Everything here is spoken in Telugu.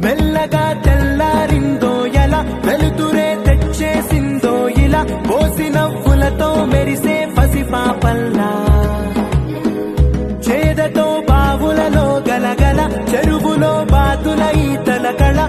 మెల్లగా తెల్లారిందో ఎలా వెలుతురే తెచ్చేసిందో ఇలా పోసి నవ్వులతో మెరిసే పసిపాపల్లా చేదతో బావులలో గలగల చెరువులో బాతుల ఈతల కళ